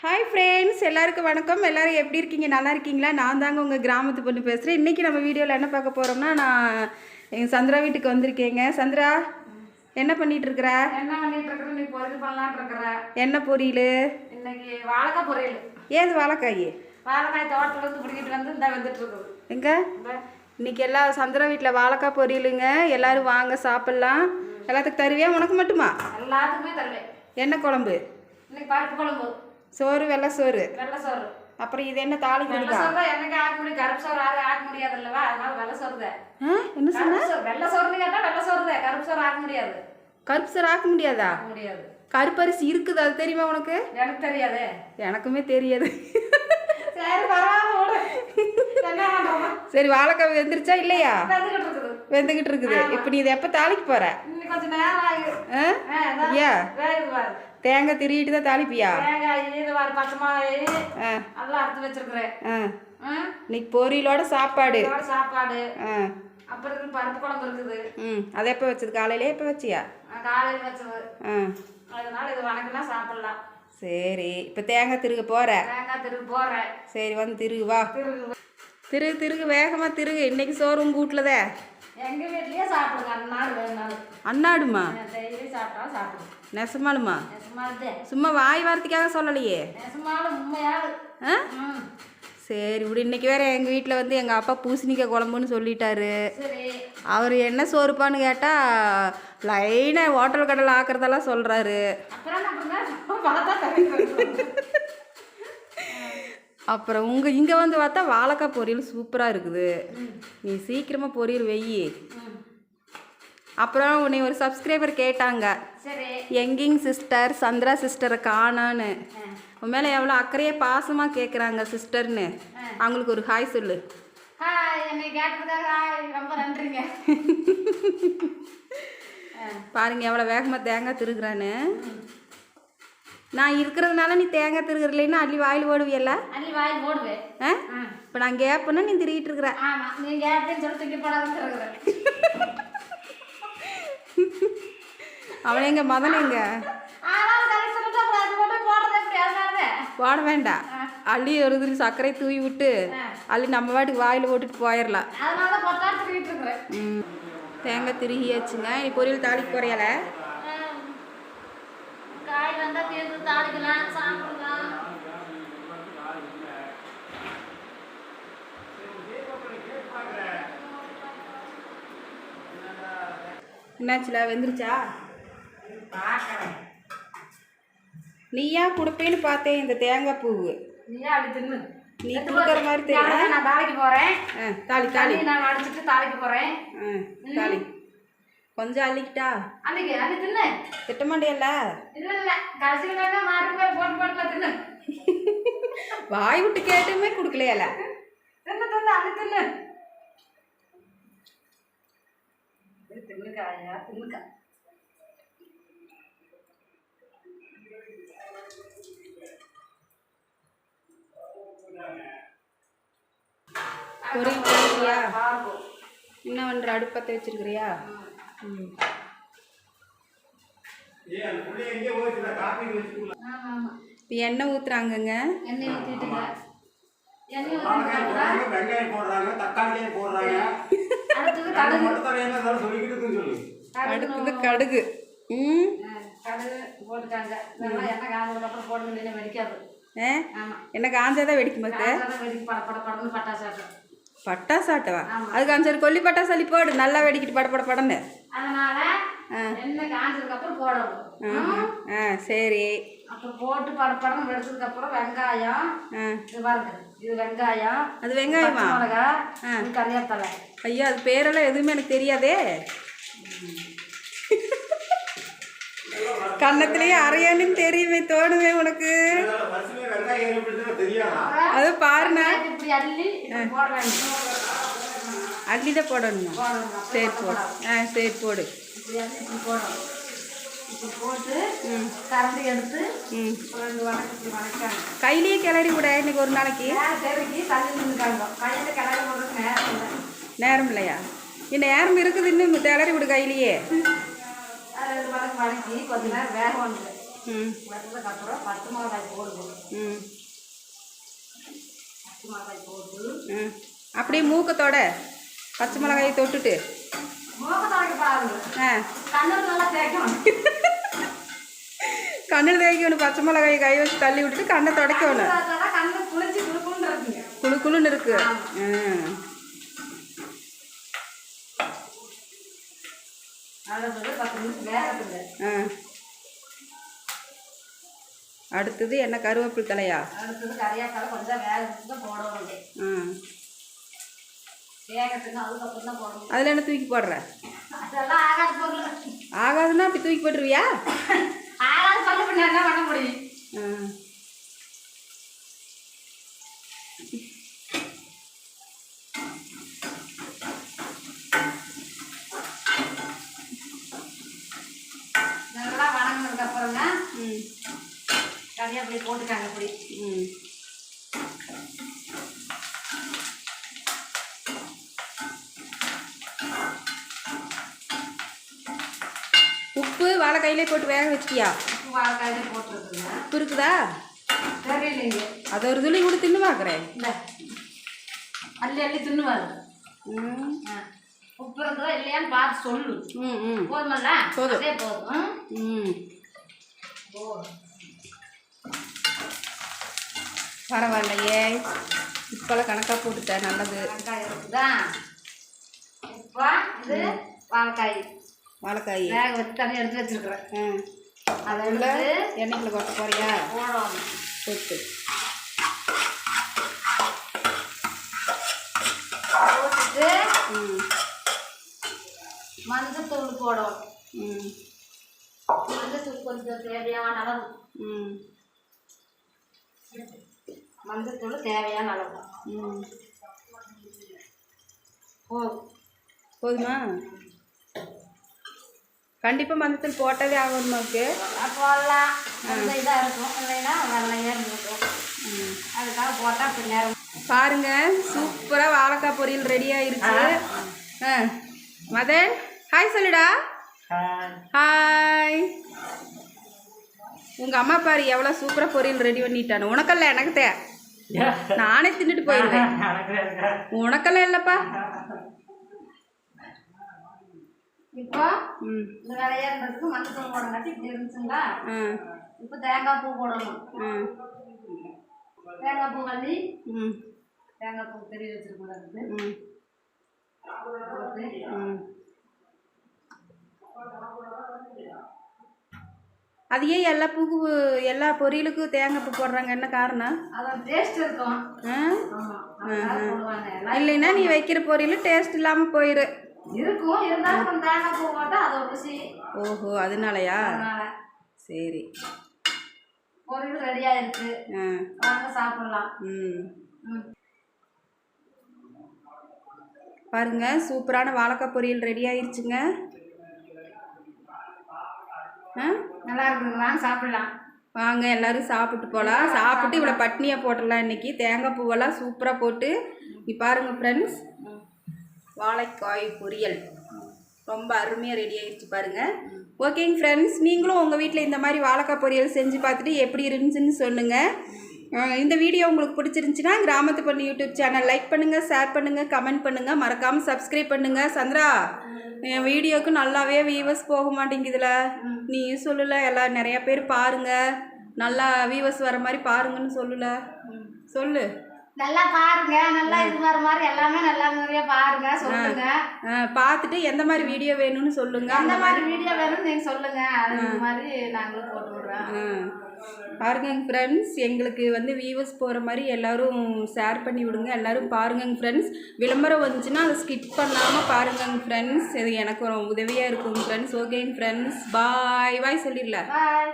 Hi friends, எல்லாருக்கும் வணக்கம். எல்லோரும் எப்படி இருக்கீங்க? நல்லா இருக்கீங்களா? நான் தாங்க உங்கள் கிராமத்து பொண்ணு பேசுகிறேன். இன்றைக்கி நம்ம வீடியோவில் என்ன பார்க்க போகிறோம்னா, நான் எங்கள் சந்திரா வீட்டுக்கு வந்திருக்கேங்க. சந்திரா, என்ன பண்ணிகிட்ருக்குற? என்ன பண்ணிகிட்ருக்குறேன்? நீ பொரியல் பண்ணலான்ட்ருக்குற. என்ன பொரியல்? இன்னைக்கு வாழைக்காய் பொரியல். ஏது வாழைக்காய்? வாழைக்காய் தோட்டத்துலேருந்து பிடிக்கிட்டு வந்து இந்த வந்துட்டுருக்குது. எங்கே? இன்றைக்கி எல்லாம் சந்திரா வீட்டில் வாழைக்காய் பொரியலுங்க. எல்லோரும் வாங்க சாப்பிட்லாம். எல்லாத்துக்கும் தருவியா? உனக்கு மட்டுமா? எல்லாத்துக்குமே தருவேன். என்ன குழம்பு? இன்னைக்கு பருப்பு குழம்பு, சோறு, வெள்ளை சோறு. வெள்ளை சோறு. அப்புறம் இது என்ன தாளிக்கு? வெள்ளை சோறு தான் என்னைக்கு ஆக்க முடியும், கருப்பு சோறு ஆக்க முடியாது இல்லவா? அதனால வெள்ளை சோறு தான். என்ன சொன்ன? வெள்ளை சோறுன்னு கேட்டால் வெள்ளை சோறு தான், கருப்பு சோறு ஆக்க முடியாது. கருப்பு சோறு ஆக்க முடியாதா? ஆக்க முடியாது. கருப்பரிசி இருக்குது, அது தெரியுமா உனக்கு? எனக்கு தெரியாது. எனக்குமே தெரியாது. சரி, பரவாயில்ல. என்ன பண்ணுறோம்? சரி, வாழைக்காய் வெந்துருச்சா இல்லையா? வெந்துக்கிட்டு இருக்குது. வெந்துக்கிட்டு இருக்குது. இப்போ நீ இதை எப்போ தாளிக்க போற? இன்னும் கொஞ்சம் நேரம் ஆகும். ஏன் வேகுது. தேங்காய் திருவிட்டு தான் தாளிப்பியா? தேங்காய், ஈரவாறு, பச்சை மிளகாய் எல்லாம் அறுத்து வச்சிருக்கிறேன். இன்னைக்கு பொரியலோட சாப்பாடு. சாப்பாடு. அப்புறம் பருப்பு குழம்பு இருக்குது. அதை எப்போ வச்சது? காலையிலே எப்போ வச்சியா? காலையில் வச்சது. அதனால இது வணக்கம்னா சாப்பிடலாம். சரி, இப்போ தேங்காய் திருக போற? தேங்காய் திருகு போறேன். சரி, வந்து திருகு வா. திருகு வேகமாக திருகு. இன்னைக்கு சோறு உங்கள் வீட்டில் தான். எங்க வீட்லயே சாப்பிடுங்க. அன்னாடு வேணாலும். அன்னாடுமா? டெய்லி சாப்பிட்டாலும் சாப்பிடுங்க. நெசமாலுமா? நெசமாலுதே. சும்மா வாய் வார்த்தைக்காக சொல்லலையே. நெசமாலும் உண்மையாது. சரி விடு. இன்னைக்கு வேற எங்கள் வீட்டில் வந்து எங்கள் அப்பா பூசணிக்காய் குழம்புன்னு சொல்லிட்டாரு. சரி. அவர் என்ன சோறுப்பான்னு கேட்டால் லைனாக ஹோட்டல் கடலை ஆக்கிறதெல்லாம் சொல்கிறாரு. அப்புறம் இங்கே வந்து பார்த்தா வாழைக்காய் பொரியல் சூப்பராக இருக்குது. நீ சீக்கிரமாக பொரியல் வெய்யி. அப்புறம் உன்னை ஒரு சப்ஸ்கிரைபர் கேட்டாங்க, எங்கிங் சிஸ்டர் சந்திரா சிஸ்டரை காணான்னு. உன் மேலே எவ்வளோ அக்கறையாக பாசமாக கேட்குறாங்க சிஸ்டர்னு. அவங்களுக்கு ஒரு ஹாய் சொல்லு. ரொம்ப நன்றிங்க. பாருங்க எவ்வளோ வேகமாக தேங்காய் திருகுறான்னு. நான் இருக்கிறதுனால நீ தேங்காய் திருகுறலைன்னா அள்ளி வாயில் ஓடுவியல்ல? அள்ளி வாயில் ஓடுவேன். இப்போ நான் கேப்பேன்னா நீ திருகிட்டு இருக்கிற. ஆமாம், நீ கேப்பேன்னு சொல்லி தூக்கி போடாதுன்னு இருக்கிறேன். அவன் எங்க மதன் எங்க? போட வேண்டாம். அள்ளி ஒரு சர்க்கரை தூவி விட்டு அள்ளி நம்ம வாட்டுக்கு வாயில் போட்டுட்டு போயிடலாம். தேங்காய் திருகியாச்சுங்க. நீ பொரியல் தாளிக்கு போறியால? காய் வந்தா தேர்ந்து தாளிக்கலாம், சாப்பிடலாம். என்னாச்சுல? வெந்துருச்சா? நீயா கொடுப்பேன்னு பார்த்தேன் இந்த தேங்காய் பூவு. நீயா அப்படி தின்னு. நீ கொடுக்குற மாதிரி தெரியல. நான் தாளிக்க போறேன். தாளி நான் அடிச்சுட்டு தாளிக்க போறேன். தாளி கொஞ்சம் அள்ளிக்கிட்டா? அள்ளி தின்னு. திட்ட மாட்டியல்ல? இல்ல கடைசியில மாட்டு பேர் போட்டு தின்னு. வாய் விட்டு கேட்டுமே கொடுக்கலையால? தின்னு தின்னு அள்ளி தின்னு. தின்னுக்காயா தின்னுக்கா. பொரியல் பண்ணியா? என்ன பண்ணுற? அடுப்பத்தை வச்சிருக்கிறியா? இப்போ எண்ணெய் ஊற்றுறாங்கங்க. எண்ணெய் ஊற்றிட்டுங்க. அடுத்தது கடுகு. கடுகு போட்டுக்காங்க. எண்ணெய் காஞ்சதுக்கப்புறம் போட்டு வெடிக்காது. என்ன காஞ்சாதான் வெடிக்கும்? பட்டாசாட்டவா? அதுக்கு அஞ்சு கொல்லி பட்டாசு அள்ளி போடு, நல்லா வெடிக்கிட்டு பட படன்னு. அதனால எண்ணெய் காஞ்சதுக்கு அப்புறம் போடணும். சரி. அப்புறம் போட்டு படப்படம் வெடிச்சதுக்கு அப்புறம் வெங்காயம். இது பாருங்க, இது வெங்காயம். அது வெங்காயமா? மிளகா, கறிவேப்பிலை. ஐயா, அது பேரெல்லாம் எதுவுமே எனக்கு தெரியாதே. கன்னத்திலேயே அரையான்னு தெரியுமே, தோணுமே உனக்கு. அது பாருண்ணா, அள்ளிதான் போடணுமா? சரி போடு. சரி போடு. கையிலேயே கிளறி விட இன்னைக்கு ஒரு நாளைக்கு. நேரம் இல்லையா? நேரம் இருக்குது, இன்னும் கிளறி விடு கையிலேயே. வதக்கி கொஞ்ச நேரம் வேக வறுத்ததுக்கப்புறம் பச்சை மிளகாய் போடுவோம். பச்சை மிளகாய் போட்டு அப்படியே மூக்கத்தோட பச்சை மிளகாயை தொட்டுட்டு மூக்கத்தோட பாருங்க. கண்ணில் நல்லா தேய்க்கணும். கண்ணில் தேய்க்கணும். பச்சை மிளகாயை கை வச்சு தள்ளி விட்டுட்டு கண்ணை துடைக்கணும். கண்ணு குளிச்சு குழுக்குன்னு இருக்குங்க. குழுக்குழுன்னு இருக்கு. அடுத்தது என்ன கருவேப்பிலை தலையா? அடுத்தது கறியாக்கால கொஞ்சம் வேக வச்சு தான் போடணும். வேகத்துக்கு அதுக்கப்புறம் தான் போடணும். அதில் என்ன தூக்கி போடுற? அதெல்லாம் ஆகாது பொருள். ஆகாதுன்னா அப்படி தூக்கி போட்டுருவியா? ஆகாது சொல்ல பண்ணி என்ன பண்ண முடியும்? நல்லா வணங்கினதுக்கு அப்புறங்க கறியாப்பிலை போட்டுக்காங்க. அப்படி உப்பு வாழைக்காயிலே போட்டு வேக வச்சிட்டியா? உப்பு வாழைக்காயிலே போட்டுருக்குங்க. உப்பு இருக்குதா? தெரியலைங்க. அதை ஒரு துளி கூட தின்னு பார்க்குறேன். இல்லை அள்ளி அள்ளி தின்னுவாரு. உப்பு இருக்குதா இல்லையான்னு பார்த்து சொல்லு. போதுமல்ல? போதும். அதே போதும். பரவாயில்லையே, இப்போல்லாம் கணக்காக போட்டுட்டேன். நல்லது. வெங்காயம் இருக்குதா? உப்பா இது வாழைக்காய். வாழைக்காய் வேக வச்சு தண்ணி எடுத்து வச்சுருக்குறேன். அதை எடுத்து எண்ணெய்க்குள்ள கொட்ட போறியா? போடணும். போட்டு போட்டுட்டு மஞ்சத்தூள் போடணும். மஞ்சத்தூள் கொஞ்சம் தேவையான அளவு. மஞ்சத்தூள் தேவையான அளவு. போதுமா? கண்டிப்பாக மஞ்சத்தூள் போட்டதே ஆகணுமாக்கு? போடலாம். கொஞ்சம் இதாக இருக்கும், இல்லைன்னா வெள்ளையாக இருக்கும். அதுக்காக போட்டால் அப்படி நேரம். பாருங்க, சூப்பராக வாழைக்காய் பொரியல் ரெடி ஆயிருச்சு. மதன் ஹாய் சொல்லுடா. ஹாய். உங்கள் அம்மா பாரு எவ்வளோ சூப்பராக பொரியல் ரெடி பண்ணிட்டானு. உனக்கல்ல எனக்கு தே, நானே தின்னுட்டு போயிடுவேன். உனக்கெல்லாம் இல்லைப்பா. இப்போ இந்த வேலையா இருந்ததுக்கு மஞ்சத்தூள் போடங்காட்டி இப்படி இருந்துச்சுங்களா? இப்போ தேங்காய் பூ போடணும். தேங்காய் பூ வள்ளி தேங்காய் பூ தெரிய வச்சிருக்கூடாது. அது ஏன் எல்லா பொரியலுக்கும் தேங்காய் பூ போடுறாங்க? என்ன காரணம்? அதோட டேஸ்ட் இருக்கும். இல்லைன்னா நீ வைக்கிற பொரியல் டேஸ்ட் இல்லாமல் போயிரு. இருக்கும், இருந்தாலும் கொஞ்சம் தேங்காய் பூ போட்டால் அது ஒரு ருசி. ஓஹோ, அதனாலயா? சரி. பொரியல் ரெடியாக இருக்கு, வாங்க சாப்பிடலாம். பாருங்க, சூப்பரான வாழைக்காய் பொரியல் ரெடி ஆயிருச்சுங்க. நல்லா இருக்குங்களா? சாப்பிடலாம் வாங்க, எல்லாரும் சாப்பிட்டு போகலாம். சாப்பிட்டு இவ்வளோ பட்னியாக போட்டுடலாம். இன்னைக்கு தேங்காய் பூவெல்லாம் சூப்பராக போட்டு நீ பாருங்கள் ஃப்ரெண்ட்ஸ், வாழைக்காய் பொரியல் ரொம்ப அருமையாக ரெடி ஆகிடுச்சு பாருங்கள். ஓகேங்க ஃப்ரெண்ட்ஸ், நீங்களும் உங்கள் வீட்டில் இந்த மாதிரி வாழைக்காய் பொரியல் செஞ்சு பார்த்துட்டு எப்படி இருந்துச்சுன்னு சொல்லுங்கள். இந்த வீடியோ உங்களுக்கு பிடிச்சிருந்துச்சின்னா கிராமத்து பொண்ணு யூடியூப் சேனல் லைக் பண்ணுங்கள், ஷேர் பண்ணுங்கள், கமெண்ட் பண்ணுங்கள், மறக்காமல் சப்ஸ்கிரைப் பண்ணுங்கள். சந்திரா, என் வீடியோவுக்கு நல்லாவே வியூவர்ஸ் போக மாட்டேங்குதுல, நீயும் சொல்லலை. எல்லாம் நிறையா பேர் பாருங்கள், நல்லா வியூவர்ஸ் வர மாதிரி பாருங்கன்னு சொல்லு. நல்லா பாருங்க, நல்லா இது வர மாதிரி எல்லாமே நல்லா நிறைய பாருங்க, சொல்லுங்க. பார்த்துட்டு எந்த மாதிரி வீடியோ வேணும்னு சொல்லுங்க. அந்த மாதிரி வீடியோ வேணும்னு நீங்கள் சொல்லுங்க, அது மாதிரி நாங்களும் போட்டு விடுறோம். பாருங்க ஃப்ரெண்ட்ஸ், எங்களுக்கு வியூவர்ஸ் போகிற மாதிரி எல்லோரும் ஷேர் பண்ணி விடுங்க. எல்லோரும் பாருங்க ஃப்ரெண்ட்ஸ். விளம்பரம் வந்துச்சுன்னா அதை ஸ்கிப் பண்ணாமல் பாருங்க ஃப்ரெண்ட்ஸ். இது எனக்கு ஒரு உதவியாக இருக்கும் ஃப்ரெண்ட்ஸ். ஓகேங்க ஃப்ரெண்ட்ஸ், பாய் சொல்லிடல. பாய்.